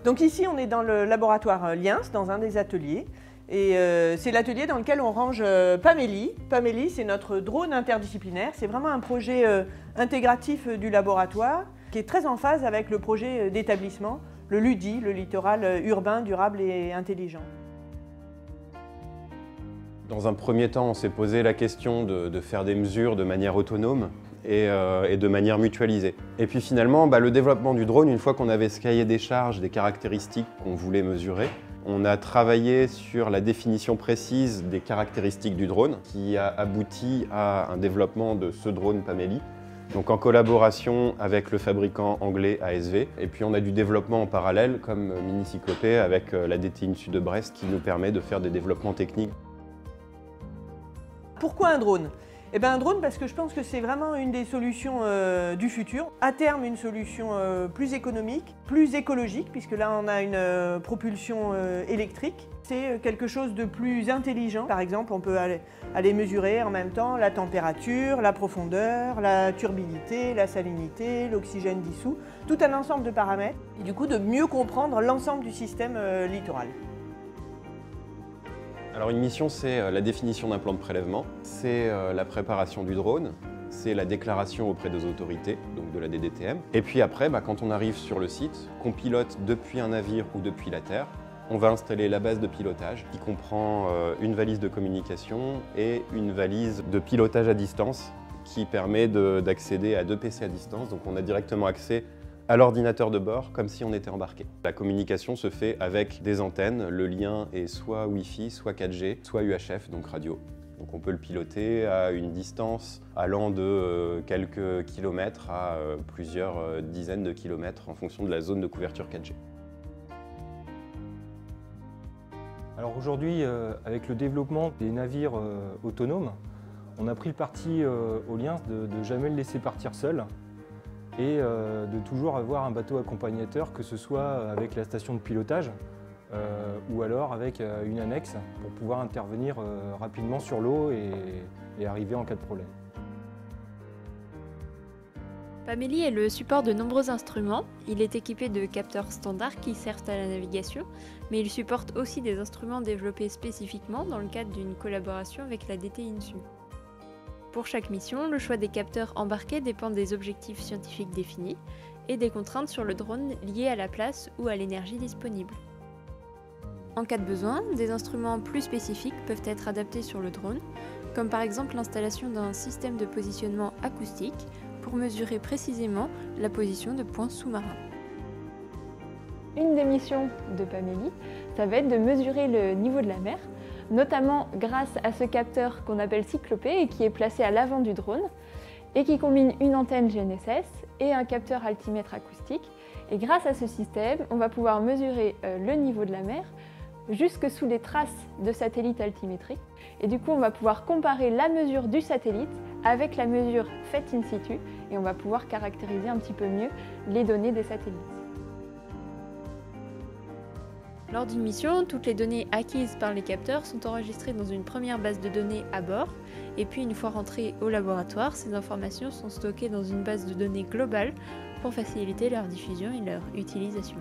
Donc ici, on est dans le laboratoire Liens, dans un des ateliers. Et c'est l'atelier dans lequel on range Pamélie. Pamélie, c'est notre drone interdisciplinaire. C'est vraiment un projet intégratif du laboratoire qui est très en phase avec le projet d'établissement, le LUDI, le littoral urbain, durable et intelligent. Dans un premier temps, on s'est posé la question de faire des mesures de manière autonome et de manière mutualisée. Et puis finalement, le développement du drone, une fois qu'on avait ce cahier des charges, des caractéristiques qu'on voulait mesurer, on a travaillé sur la définition précise des caractéristiques du drone qui a abouti à un développement de ce drone Pamélie, donc en collaboration avec le fabricant anglais ASV. Et puis on a du développement en parallèle comme Minicyclopée avec la DTI INSU de Brest qui nous permet de faire des développements techniques. Pourquoi un drone ? Eh bien, un drone parce que je pense que c'est vraiment une des solutions du futur. À terme, une solution plus économique, plus écologique, puisque là on a une propulsion électrique. C'est quelque chose de plus intelligent. Par exemple, on peut aller mesurer en même temps la température, la profondeur, la turbidité, la salinité, l'oxygène dissous, tout un ensemble de paramètres. Et du coup, de mieux comprendre l'ensemble du système littoral. Alors une mission, c'est la définition d'un plan de prélèvement, c'est la préparation du drone, c'est la déclaration auprès des autorités, donc de la DDTM. Et puis après, quand on arrive sur le site, qu'on pilote depuis un navire ou depuis la terre, on va installer la base de pilotage qui comprend une valise de communication et une valise de pilotage à distance qui permet d'accéder à 2 PC à distance. Donc on a directement accès à l'ordinateur de bord, comme si on était embarqué. La communication se fait avec des antennes. Le lien est soit Wi-Fi, soit 4G, soit UHF, donc radio. Donc on peut le piloter à une distance allant de quelques kilomètres à plusieurs dizaines de kilomètres en fonction de la zone de couverture 4G. Alors aujourd'hui, avec le développement des navires autonomes, on a pris le parti au Liens de ne jamais le laisser partir seul et de toujours avoir un bateau accompagnateur, que ce soit avec la station de pilotage ou alors avec une annexe pour pouvoir intervenir rapidement sur l'eau et arriver en cas de problème. Pamélie est le support de nombreux instruments. Il est équipé de capteurs standards qui servent à la navigation, mais il supporte aussi des instruments développés spécifiquement dans le cadre d'une collaboration avec la DTI INSU. Pour chaque mission, le choix des capteurs embarqués dépend des objectifs scientifiques définis et des contraintes sur le drone liées à la place ou à l'énergie disponible. En cas de besoin, des instruments plus spécifiques peuvent être adaptés sur le drone, comme par exemple l'installation d'un système de positionnement acoustique pour mesurer précisément la position de points sous-marins. Une des missions de Pamélie, ça va être de mesurer le niveau de la mer, notamment grâce à ce capteur qu'on appelle Cyclopée et qui est placé à l'avant du drone et qui combine une antenne GNSS et un capteur altimètre acoustique. Et grâce à ce système, on va pouvoir mesurer le niveau de la mer jusque sous les traces de satellites altimétriques. Et du coup, on va pouvoir comparer la mesure du satellite avec la mesure faite in situ et on va pouvoir caractériser un petit peu mieux les données des satellites. Lors d'une mission, toutes les données acquises par les capteurs sont enregistrées dans une première base de données à bord, et puis une fois rentrées au laboratoire, ces informations sont stockées dans une base de données globale pour faciliter leur diffusion et leur utilisation.